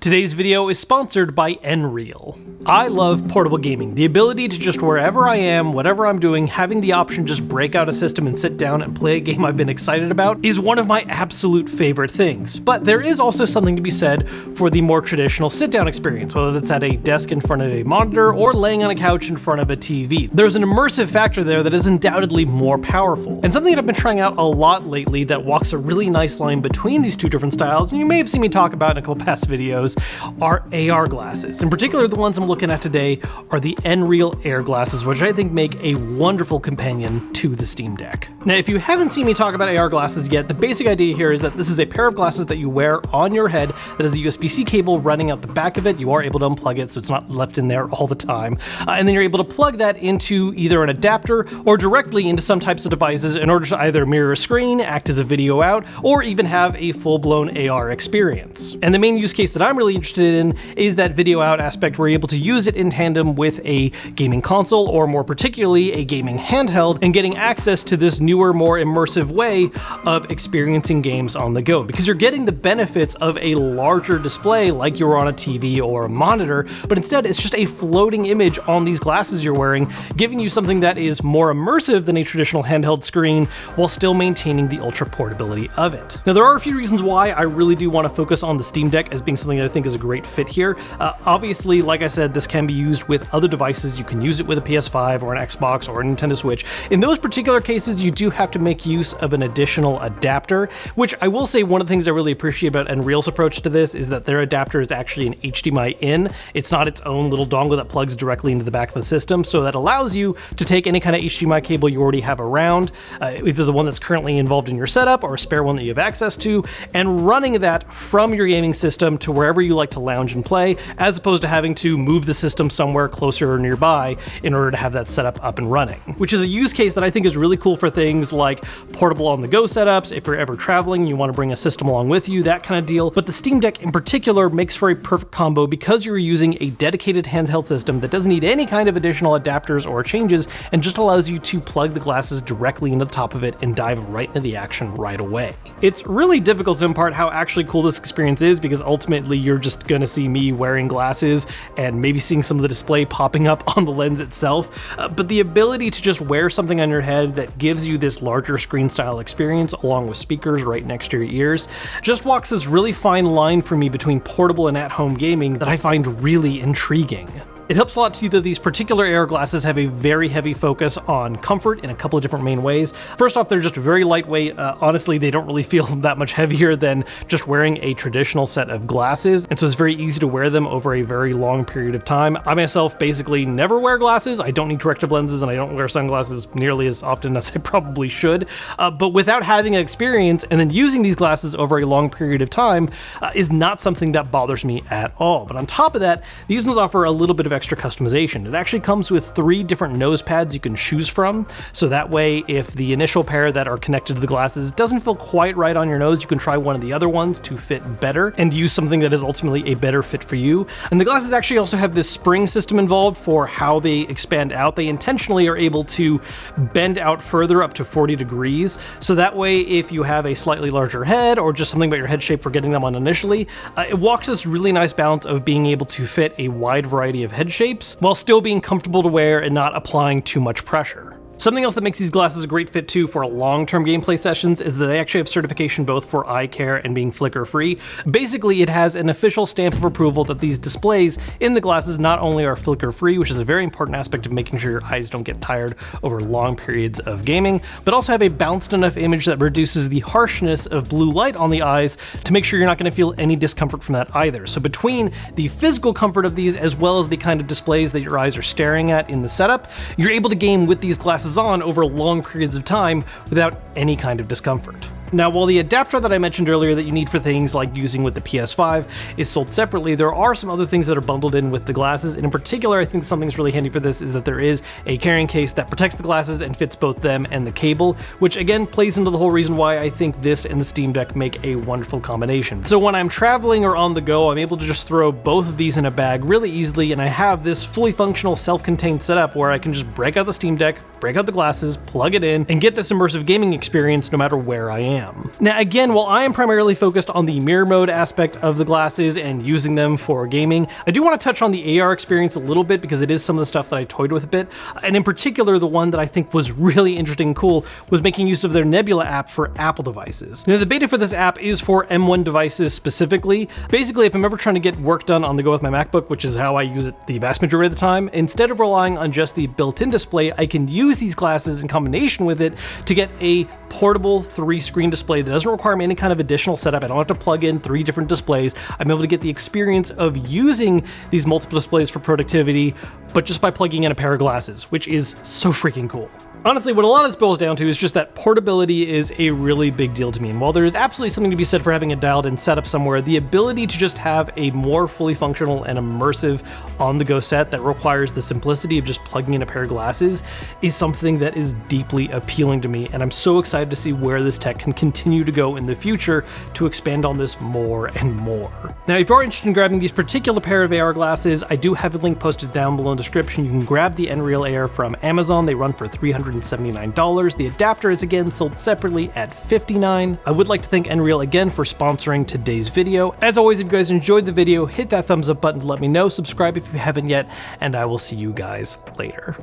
Today's video is sponsored by Nreal. I love portable gaming. The ability to just wherever I am, whatever I'm doing, having the option to just break out a system and sit down and play a game I've been excited about is one of my absolute favorite things. But there is also something to be said for the more traditional sit-down experience, whether that's at a desk in front of a monitor or laying on a couch in front of a TV. There's an immersive factor there that is undoubtedly more powerful. And something that I've been trying out a lot lately that walks a really nice line between these two different styles, and you may have seen me talk about in a couple past videos, are AR glasses. In particular, the ones I'm looking at today are the Nreal Air glasses, which I think make a wonderful companion to the Steam Deck. Now, if you haven't seen me talk about AR glasses yet, the basic idea here is that this is a pair of glasses that you wear on your head that has a USB-C cable running out the back of it. You are able to unplug it, so it's not left in there all the time. And then you're able to plug that into either an adapter or directly into some types of devices in order to either mirror a screen, act as a video out, or even have a full-blown AR experience. And the main use case that I'm really interested in is that video out aspect where you're able to use it in tandem with a gaming console, or more particularly a gaming handheld, and getting access to this newer, more immersive way of experiencing games on the go. Because you're getting the benefits of a larger display like you were on a TV or a monitor, but instead it's just a floating image on these glasses you're wearing, giving you something that is more immersive than a traditional handheld screen while still maintaining the ultra portability of it. Now, there are a few reasons why I really do want to focus on the Steam Deck as being something that I think is a great fit here. Obviously, like I said, this can be used with other devices. You can use it with a PS5 or an Xbox or a Nintendo Switch. In those particular cases, you do have to make use of an additional adapter, which I will say one of the things I really appreciate about Nreal's approach to this is that their adapter is actually an HDMI in. It's not its own little dongle that plugs directly into the back of the system, so that allows you to take any kind of HDMI cable you already have around, either the one that's currently involved in your setup or a spare one that you have access to, and running that from your gaming system to wherever you like to lounge and play, as opposed to having to move the system somewhere closer or nearby in order to have that setup up and running. Which is a use case that I think is really cool for things like portable on-the-go setups, if you're ever traveling, you want to bring a system along with you, that kind of deal. But the Steam Deck in particular makes for a perfect combo because you're using a dedicated handheld system that doesn't need any kind of additional adapters or changes, and just allows you to plug the glasses directly into the top of it and dive right into the action right away. It's really difficult to impart how actually cool this experience is, because ultimately you're just gonna see me wearing glasses and maybe seeing some of the display popping up on the lens itself, but the ability to just wear something on your head that gives you this larger screen style experience along with speakers right next to your ears just walks this really fine line for me between portable and at-home gaming that I find really intriguing. It helps a lot too that these particular AR glasses have a very heavy focus on comfort in a couple of different main ways. First off, they're just very lightweight. Honestly, they don't really feel that much heavier than just wearing a traditional set of glasses, and so it's very easy to wear them over a very long period of time. I myself basically never wear glasses. I don't need corrective lenses, and I don't wear sunglasses nearly as often as I probably should. But without having an experience and then using these glasses over a long period of time is not something that bothers me at all. But on top of that, these ones offer a little bit of extra customization. It actually comes with 3 different nose pads you can choose from, so that way if the initial pair that are connected to the glasses doesn't feel quite right on your nose, you can try one of the other ones to fit better and use something that is ultimately a better fit for you. And the glasses actually also have this spring system involved for how they expand out. They intentionally are able to bend out further up to 40 degrees, so that way if you have a slightly larger head or just something about your head shape for getting them on initially, it walks this really nice balance of being able to fit a wide variety of head shapes while still being comfortable to wear and not applying too much pressure. Something else that makes these glasses a great fit too for long-term gameplay sessions is that they actually have certification both for eye care and being flicker-free. Basically, it has an official stamp of approval that these displays in the glasses not only are flicker-free, which is a very important aspect of making sure your eyes don't get tired over long periods of gaming, but also have a balanced enough image that reduces the harshness of blue light on the eyes to make sure you're not going to feel any discomfort from that either. So between the physical comfort of these as well as the kind of displays that your eyes are staring at in the setup, you're able to game with these glasses on over long periods of time without any kind of discomfort. Now, while the adapter that I mentioned earlier that you need for things like using with the PS5 is sold separately, there are some other things that are bundled in with the glasses, and in particular, I think something's really handy for this is that there is a carrying case that protects the glasses and fits both them and the cable, which again plays into the whole reason why I think this and the Steam Deck make a wonderful combination. So when I'm traveling or on the go, I'm able to just throw both of these in a bag really easily, and I have this fully functional self-contained setup where I can just break out the Steam Deck, break out the glasses, plug it in, and get this immersive gaming experience no matter where I am. am. Now again, while I am primarily focused on the mirror mode aspect of the glasses and using them for gaming, I do want to touch on the AR experience a little bit because it is some of the stuff that I toyed with a bit, and in particular the one that I think was really interesting and cool was making use of their Nebula app for Apple devices. Now the beta for this app is for M1 devices specifically. Basically, if I'm ever trying to get work done on the go with my MacBook, which is how I use it the vast majority of the time, instead of relying on just the built-in display, I can use these glasses in combination with it to get a portable 3-screen display that doesn't require me any kind of additional setup. I don't have to plug in 3 different displays. I'm able to get the experience of using these multiple displays for productivity, but just by plugging in a pair of glasses, which is so freaking cool. Honestly, what a lot of this boils down to is just that portability is a really big deal to me. And while there is absolutely something to be said for having a dialed-in setup somewhere, the ability to just have a more fully functional and immersive on-the-go set that requires the simplicity of just plugging in a pair of glasses is something that is deeply appealing to me. And I'm so excited to see where this tech can continue to go in the future to expand on this more and more. Now, if you're interested in grabbing these particular pair of AR glasses, I do have a link posted down below in the description. You can grab the Nreal Air from Amazon. They run for $379. The adapter is again sold separately at $59. I would like to thank Nreal again for sponsoring today's video. As always, if you guys enjoyed the video, hit that thumbs up button to let me know, subscribe if you haven't yet, and I will see you guys later.